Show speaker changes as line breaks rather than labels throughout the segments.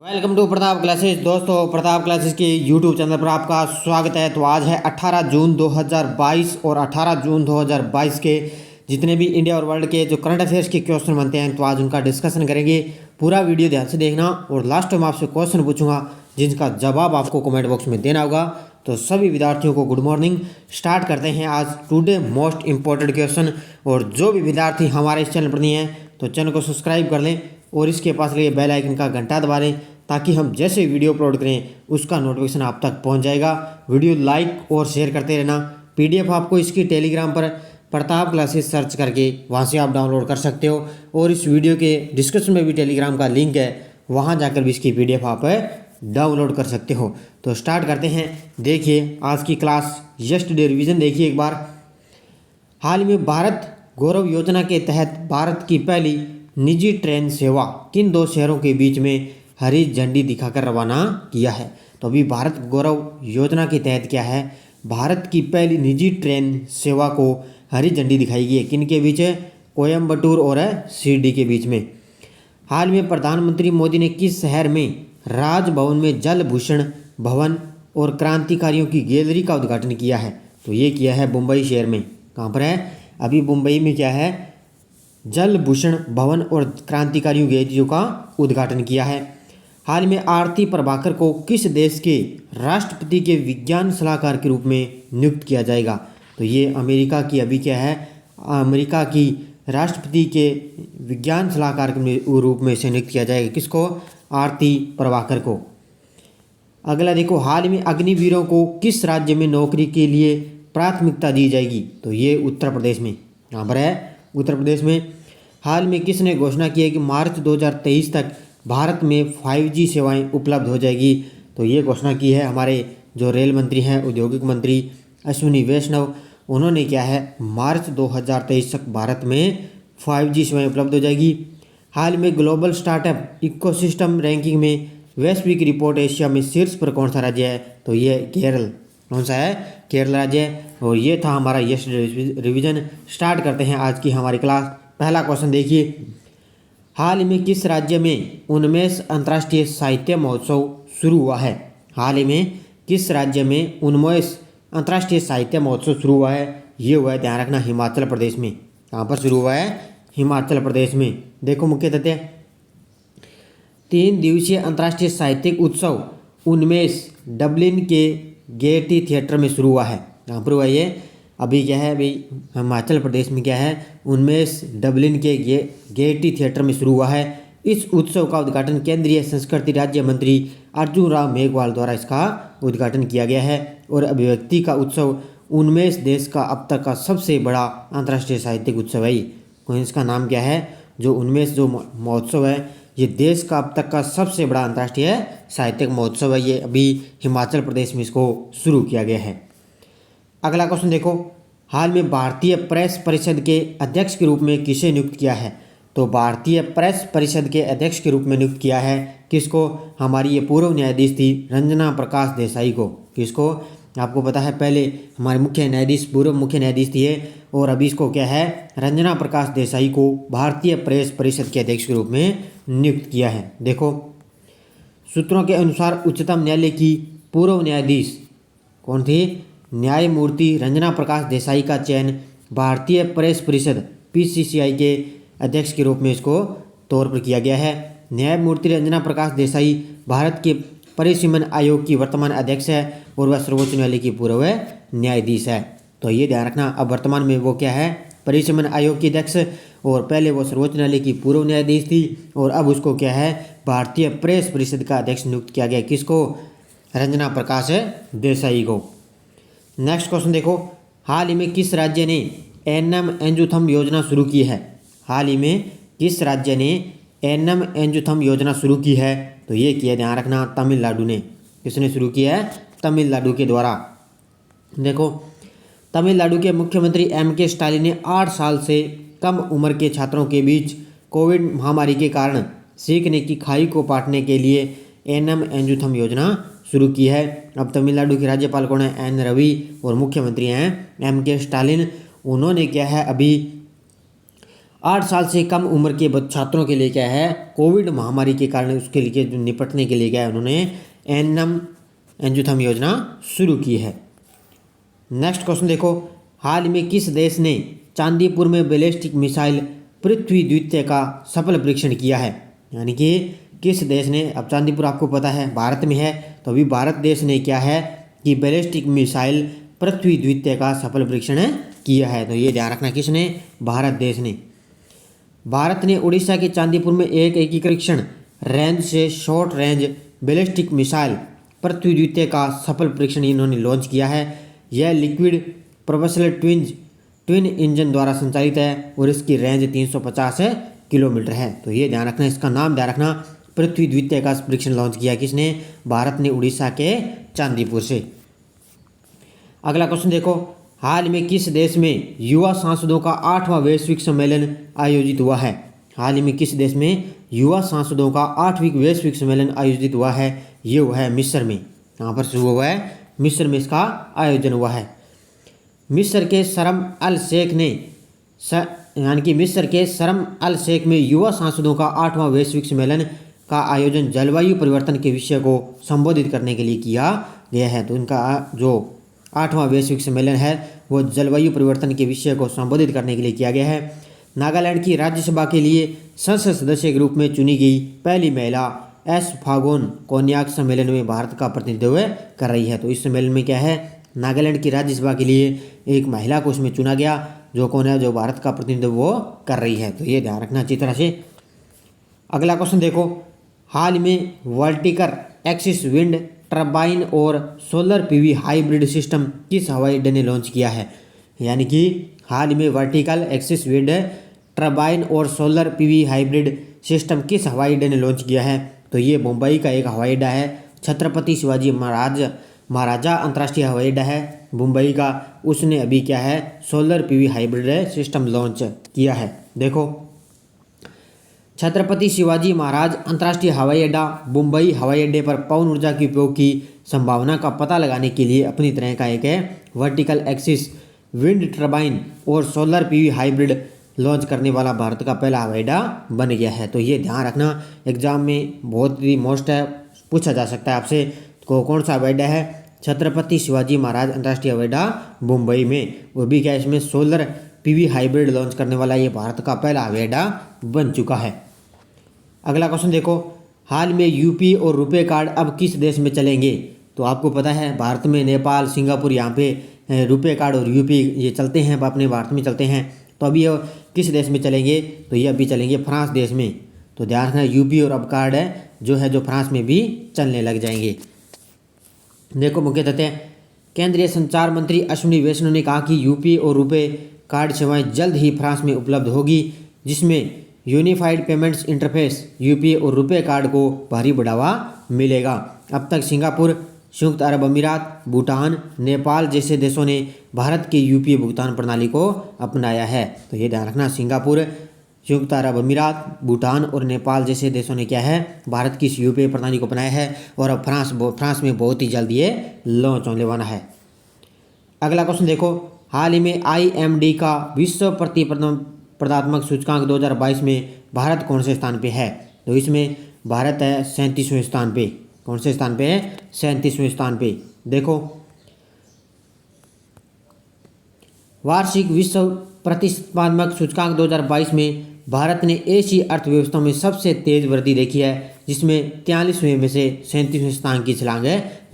Welcome to Pratap classes. दोस्तों, Pratap classes के YouTube channel पर आपका स्वागत है। तो आज है 18 जून 2022 और 18 जून 2022 के जितने भी इंडिया और वर्ल्ड के जो करंट अफेयर्स के क्वेश्चन बनते हैं तो आज उनका डिस्कशन करेंगे। पूरा वीडियो ध्यान से देखना और लास्ट में आपसे क्वेश्चन पूछूंगा जिनका जवाब आपको कमेंट बॉक्स में देना होगा। तो सभी विद्यार्थियों को गुड मॉर्निंग। स्टार्ट करते हैं आज टुडे मोस्ट इंपॉर्टेंट क्वेश्चन। और जो भी विद्यार्थी हमारे इस चैनल पर नहीं है तो चैनल को सब्सक्राइब कर लें और इसके पास लिए बेल आइकन का घंटा दबा लें ताकि हम जैसे वीडियो अपलोड करें उसका नोटिफिकेशन आप तक पहुंच जाएगा। वीडियो लाइक और शेयर करते रहना। पीडीएफ आपको इसकी टेलीग्राम पर प्रताप क्लासेस सर्च करके वहां से आप डाउनलोड कर सकते हो और इस वीडियो के डिस्क्रिप्शन में भी टेलीग्राम का लिंक है, वहां जाकर भी इसकी पीडीएफ आप डाउनलोड कर सकते हो। तो स्टार्ट करते हैं। देखिए आज की क्लास यस्टरडे रिवीजन देखिए एक बार। हाल में भारत गौरव योजना के तहत भारत की पहली निजी ट्रेन सेवा किन दो शहरों के बीच में हरी झंडी दिखाकर रवाना किया है। तो अभी भारत गौरव योजना के तहत क्या है, भारत की पहली निजी ट्रेन सेवा को हरी झंडी दिखाई गई है। किन के बीच है, कोयम्बटूर और शिरडी के बीच में। हाल में प्रधानमंत्री मोदी ने किस शहर में राजभवन में जल भूषण भवन और क्रांतिकारियों की गैलरी का उद्घाटन किया है। तो ये किया है मुंबई शहर में। कहाँ पर है, अभी मुंबई में क्या है, जल भूषण भवन और क्रांतिकारियों गैलरियों का उद्घाटन किया है। हाल में आरती प्रभाकर को किस देश के राष्ट्रपति के विज्ञान सलाहकार के रूप में नियुक्त किया जाएगा। तो ये अमेरिका की अभी क्या है, अमेरिका की राष्ट्रपति के विज्ञान सलाहकार के रूप में से नियुक्त किया जाएगा। किसको, आरती प्रभाकर को। अगला देखो, हाल में अग्निवीरों को किस राज्य में नौकरी के लिए प्राथमिकता दी जाएगी। तो ये उत्तर प्रदेश में। यहाँ पर है उत्तर प्रदेश में। हाल में किसने घोषणा की है कि मार्च 2023 तक भारत में 5G सेवाएं उपलब्ध हो जाएगी। तो ये घोषणा की है हमारे जो रेल मंत्री हैं, औद्योगिक मंत्री अश्विनी वैष्णव। उन्होंने क्या है, मार्च 2023 तक भारत में 5G सेवाएं उपलब्ध हो जाएगी। हाल में ग्लोबल स्टार्टअप इकोसिस्टम रैंकिंग में वैश्विक रिपोर्ट एशिया में शीर्ष पर कौन सा राज्य है। तो ये केरल, कौन सा है, केरल राज्य है। और ये था हमारा यस्टरडे रिवीजन। स्टार्ट करते हैं आज की हमारी क्लास। पहला क्वेश्चन देखिए, हाल में किस राज्य में 19 अंतर्राष्ट्रीय साहित्य महोत्सव शुरू हुआ है। हाल ही में किस राज्य में 19 अंतर्राष्ट्रीय साहित्य महोत्सव शुरू हुआ है। ये हुआ है, ध्यान रखना, हिमाचल प्रदेश में। कहाँ पर शुरू हुआ है, हिमाचल प्रदेश में। देखो मुख्य तथ्य, 3 दिवसीय अंतर्राष्ट्रीय साहित्यिक उत्सव 19 डबलिन के गेयटी थिएटर में शुरू हुआ है। यहाँ पर हुआ ये, अभी क्या है, अभी हिमाचल प्रदेश में क्या है, 19 डबलिन के गेयटी थिएटर में शुरू हुआ है। इस उत्सव का उद्घाटन केंद्रीय संस्कृति राज्य मंत्री अर्जुन राम मेघवाल द्वारा इसका उद्घाटन किया गया है। और अभिव्यक्ति का उत्सव 19 देश का अब तक का सबसे बड़ा अंतर्राष्ट्रीय साहित्यिक उत्सव है। इसका नाम क्या है, जो 19 जो महोत्सव है, ये देश का अब तक का सबसे बड़ा अंतर्राष्ट्रीय साहित्यिक महोत्सव है। ये अभी हिमाचल प्रदेश में इसको शुरू किया गया है। अगला क्वेश्चन देखो, हाल में भारतीय प्रेस परिषद के अध्यक्ष के रूप में किसे नियुक्त किया है। तो भारतीय प्रेस परिषद के अध्यक्ष के रूप में नियुक्त किया है किसको, हमारी ये पूर्व न्यायाधीश थी रंजना प्रकाश देसाई को। किसको, आपको पता है पहले हमारे मुख्य न्यायाधीश, पूर्व मुख्य न्यायाधीश थी और अभी इसको क्या है, रंजना प्रकाश देसाई को भारतीय प्रेस परिषद के अध्यक्ष के रूप में नियुक्त किया है। देखो सूत्रों के अनुसार उच्चतम न्यायालय की पूर्व न्यायाधीश कौन थी, न्यायमूर्ति रंजना प्रकाश देसाई का चयन भारतीय प्रेस परिषद PCCI के अध्यक्ष के रूप में इसको तौर पर किया गया है। न्यायमूर्ति रंजना प्रकाश देसाई भारत के परिसीमन आयोग की वर्तमान अध्यक्ष है और वह सर्वोच्च न्यायालय की पूर्व न्यायाधीश है। तो ये ध्यान रखना, अब वर्तमान में वो क्या है, परिसीमन आयोग की अध्यक्ष, और पहले वो सर्वोच्च न्यायालय की पूर्व न्यायाधीश थी और अब उसको क्या है, भारतीय प्रेस परिषद का अध्यक्ष नियुक्त किया गया। किसको, रंजना प्रकाश देसाई को। नेक्स्ट क्वेश्चन देखो, हाल ही में किस राज्य ने एनएम एंजुथम योजना शुरू की है। हाल ही में किस राज्य ने एनएम एंजुथम योजना शुरू की है। तो ये किया, ध्यान रखना, तमिलनाडु ने। किसने शुरू किया है, तमिलनाडु के द्वारा। देखो तमिलनाडु के मुख्यमंत्री MK स्टालिन ने 8 साल से कम उम्र के छात्रों के बीच कोविड महामारी के कारण सीखने की खाई को पाटने के लिए एनएम एंजुथम योजना शुरू की है। अब तमिलनाडु के राज्यपाल कौन है, N रवि, और मुख्यमंत्री हैं MK स्टालिन। उन्होंने क्या है, अभी 8 साल से कम उम्र के छात्रों के लिए क्या है, कोविड महामारी के कारण उसके लिए जो निपटने के लिए क्या है, उन्होंने एनम एंजुथम योजना शुरू की है। नेक्स्ट क्वेश्चन देखो, हाल में किस देश ने चांदीपुर में बैलिस्टिक मिसाइल पृथ्वी द्वितीय का सफल परीक्षण किया है? यानी कि किस देश ने, अब चांदीपुर आपको पता है भारत में है, तो अभी भारत देश ने क्या है कि बैलिस्टिक मिसाइल पृथ्वी द्वितीय का सफल परीक्षण किया है। तो ये ध्यान रखना, किसने? भारत देश ने। भारत ने उड़ीसा के चांदीपुर में एक एकीकृत रेंज से शॉर्ट रेंज बैलिस्टिक मिसाइल पृथ्वी द्वितीय का सफल परीक्षण इन्होंने लॉन्च किया है। यह लिक्विड प्रोपल्शन ट्विन इंजन द्वारा संचालित है और इसकी रेंज 350 किलोमीटर है। तो ये ध्यान रखना, इसका नाम ध्यान रखना, पृथ्वी द्वितीय का परीक्षण लॉन्च किया किसने? भारत ने उड़ीसा के चांदीपुर से। अगला क्वेश्चन देखो, हाल में किस देश में युवा सांसदों का 8वां वैश्विक सम्मेलन आयोजित हुआ है? हाल ही में किस देश में युवा सांसदों का 8वां वैश्विक सम्मेलन आयोजित हुआ है? ये हुआ है मिस्र में। यहाँ पर शुरू हुआ है मिस्र में, इसका आयोजन हुआ है। मिस्र के शर्म अल शेख ने यानी कि मिस्र के शर्म अल शेख में युवा सांसदों का 8वां वैश्विक सम्मेलन का आयोजन जलवायु परिवर्तन के विषय को संबोधित करने के लिए किया गया है। तो इनका जो 8वां वैश्विक सम्मेलन है वो जलवायु परिवर्तन के विषय को संबोधित करने के लिए किया गया है। नागालैंड की राज्यसभा के लिए संसद सदस्य के रूप में चुनी गई पहली महिला एस फागोन कोन्याक सम्मेलन में भारत का प्रतिनिधित्व कर रही है। तो इस सम्मेलन में क्या है, नागालैंड की राज्यसभा के लिए एक महिला को उसमें चुना गया, जो कौन है, जो भारत का प्रतिनिधित्व वो कर रही है। तो ये ध्यान रखना अच्छी तरह से। अगला क्वेश्चन देखो, हाल में वर्टिकल एक्सिस विंड टर्बाइन और सोलर पीवी हाइब्रिड सिस्टम किस हवाई अड्डे ने लॉन्च किया है? यानी कि हाल में वर्टिकल एक्सिस विंड टर्बाइन और सोलर पीवी हाइब्रिड सिस्टम किस हवाई अड्डे ने लॉन्च किया है? तो ये मुंबई का एक हवाई अड्डा है, छत्रपति शिवाजी महाराजा अंतर्राष्ट्रीय हवाई अड्डा है मुंबई का। उसने अभी क्या है, solar PV hybrid system launch किया है। देखो, छत्रपति शिवाजी महाराज अंतर्राष्ट्रीय हवाई अड्डा मुंबई हवाई अड्डे पर पवन ऊर्जा के उपयोग की संभावना का पता लगाने के लिए अपनी तरह का एक वर्टिकल एक्सिस विंड टर्बाइन और सोलर पीवी हाइब्रिड लॉन्च करने वाला भारत का पहला हवाई अड्डा बन गया है। तो ये ध्यान रखना, एग्जाम में बहुत ही मोस्ट है, पूछा जा सकता है आपसे, कौन सा हवाई अड्डा है? छत्रपति शिवाजी महाराज अंतर्राष्ट्रीय हवाई अड्डा मुंबई में। वो भी क्या, इसमें सोलर पीवी हाइब्रिड लॉन्च करने वाला ये भारत का पहला हवाई अड्डा बन चुका है। अगला क्वेश्चन देखो, हाल में यूपी और रुपए कार्ड अब किस देश में चलेंगे? तो आपको पता है भारत में नेपाल, सिंगापुर, यहाँ पे रुपए कार्ड और यूपी ये चलते हैं, अपने भारत में चलते हैं। तो अभी ये किस देश में चलेंगे? तो ये अभी चलेंगे फ्रांस देश में। तो ध्यान रखना, यूपी और अब कार्ड है जो फ्रांस में भी चलने लग जाएंगे। देखो, मुख्य तथ्य, केंद्रीय संचार मंत्री अश्विनी वैष्णव ने कहा कि यूपी और रुपए कार्ड सेवाएं जल्द ही फ्रांस में उपलब्ध होगी, जिसमें यूनिफाइड पेमेंट्स इंटरफेस यूपी और रुपए कार्ड को भारी बढ़ावा मिलेगा। अब तक सिंगापुर, संयुक्त अरब अमीरात, भूटान, नेपाल जैसे देशों ने भारत की यूपीआई भुगतान प्रणाली को अपनाया है। तो ये ध्यान रखना, सिंगापुर, संयुक्त अरब अमीरात, भूटान और नेपाल जैसे देशों ने क्या है, भारत की यूपीआई प्रणाली को अपनाया है। और अब फ्रांस में बहुत ही जल्द ये लॉन्च होने वाला है। अगला क्वेश्चन देखो, हाल ही में IMD का विश्व प्रतिस्पर्धात्मक सूचकांक 2022 में भारत कौन से स्थान पे है? तो इसमें भारत है 37वें स्थान पे। कौन से स्थान पे है? 37वें स्थान पे। देखो, वार्षिक विश्व प्रतिस्पर्धात्मक सूचकांक 2022 में भारत ने एशियाई अर्थव्यवस्था में सबसे तेज वृद्धि देखी है, जिसमें 43वें में से 37वें स्थान की छलांग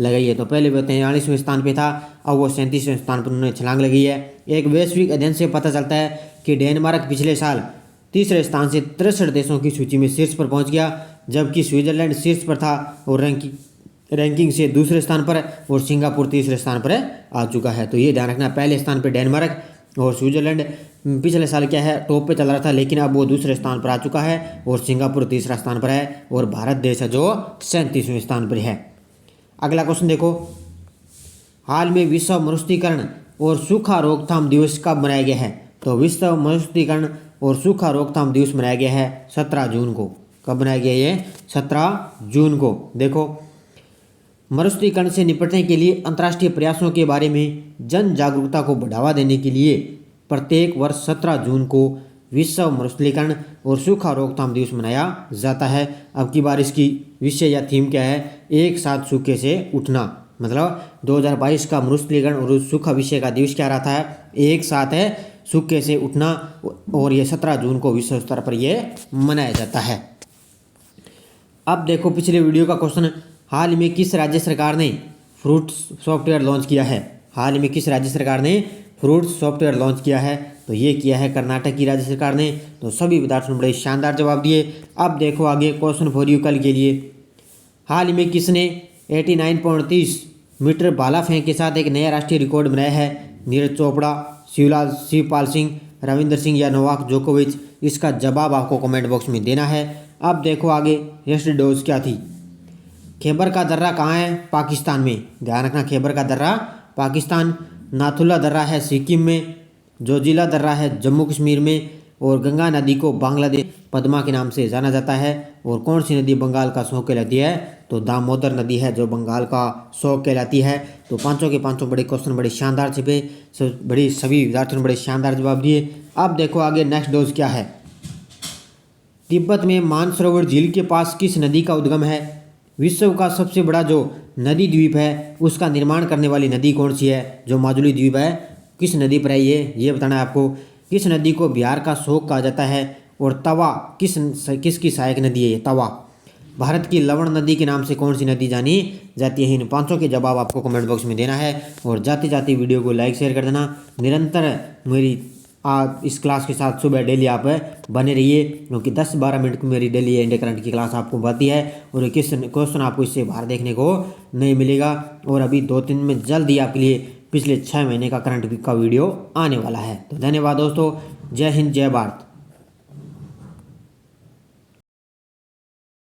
लगाई है। तो पहले वो 43वें स्थान पे था, अब वो 37वें स्थान पर उन्होंने छलांग लगाई है। एक वैश्विक अध्ययन से पता चलता है कि डेनमार्क पिछले साल तीसरे स्थान से 63 देशों की सूची में शीर्ष पर पहुंच गया, जबकि स्विट्जरलैंड शीर्ष पर था और रैंकिंग से दूसरे स्थान पर, और सिंगापुर तीसरे स्थान पर आ चुका है। तो ये ध्यान रखना, पहले स्थान पर डेनमार्क और स्विट्जरलैंड पिछले साल क्या है, टॉप पे चल रहा था, लेकिन अब वो दूसरे स्थान पर आ चुका है और सिंगापुर तीसरा स्थान पर है और भारत देश है जो 37वें स्थान पर है। अगला क्वेश्चन देखो, हाल में विश्व मरुस्थलीकरण और सूखा रोकथाम दिवस कब मनाया गया है? तो विश्व मरुस्थलीकरण और सूखा रोकथाम दिवस मनाया गया है 17 जून को। कब मनाया गया ये? 17 जून को। देखो, मरुस्थलीकरण से निपटने के लिए अंतर्राष्ट्रीय प्रयासों के बारे में जन जागरूकता को बढ़ावा देने के लिए प्रत्येक वर्ष 17 जून को विश्व मरुस्थलीकरण और सूखा रोकथाम दिवस मनाया जाता है। अब की बार इसकी विषय या थीम क्या है, एक साथ सूखे से उठना। मतलब 2022 का मरुस्थलीकरण और सूखा विषय का दिवस क्या रहता है, एक साथ है सूखे से उठना। और ये 17 जून को विश्व स्तर पर ये मनाया जाता है। अब देखो पिछले वीडियो का क्वेश्चन, हाल में किस राज्य सरकार ने फ्रूट सॉफ्टवेयर लॉन्च किया है। हाल में किस राज्य सरकार ने फ्रूट सॉफ्टवेयर लॉन्च किया है, तो ये किया है कर्नाटक की राज्य सरकार ने। तो सभी विद्यार्थियों ने बड़े शानदार जवाब दिए। अब देखो आगे क्वेश्चन फॉर यू कल के लिए, हाल में किसने 89.30 मीटर भाला फेंक के साथ एक नया राष्ट्रीय रिकॉर्ड बनाया है। नीरज चोपड़ा, शिवपाल सिंह, रविंद्र सिंह या नोवाक जोकोविच। इसका जवाब आपको कमेंट बॉक्स में देना है। अब देखो आगे यस्टरडे डोज क्या थी। खैबर का दर्रा कहाँ है, पाकिस्तान में। ध्यान रखना, खैबर का दर्रा पाकिस्तान। नाथुला दर्रा है सिक्किम में। जोजिला दर्रा है जम्मू कश्मीर में। और गंगा नदी को बांग्लादेश पद्मा के नाम से जाना जाता है। और कौन सी नदी बंगाल का शौक कहलाती है, तो दामोदर नदी है जो बंगाल का शौक कहलाती है। तो पांचों के पांचों बड़े क्वेश्चन बड़े शानदार छिपे, सभी विद्यार्थियों ने बड़े शानदार जवाब दिए। अब देखो आगे नेक्स्ट डोज क्या है। तिब्बत में मानसरोवर झील के पास किस नदी का उद्गम है। विश्व का सबसे बड़ा जो नदी द्वीप है उसका निर्माण करने वाली नदी कौन सी है, जो माजुली द्वीप है किस नदी पर है ये बताना है आपको। किस नदी को बिहार का शोक कहा जाता है। और तवा किसकी सहायक नदी है ये तवा। भारत की लवण नदी के नाम से कौन सी नदी जानी जाती है। इन पांचों के जवाब आपको कमेंट बॉक्स में देना है। और जाते जाते वीडियो को लाइक शेयर कर देना। निरंतर मेरी इस क्लास के साथ सुबह डेली आप बने रहिए, क्योंकि 10-12 मिनट की मेरी डेली इंडिया करंट की क्लास आपको बनती है। और क्वेश्चन आपको इससे बाहर देखने को नहीं मिलेगा। और अभी 2-3 में जल्द ही आपके लिए पिछले 6 महीने का करंट का वीडियो आने वाला है। तो धन्यवाद दोस्तों, जय हिंद जय भारत।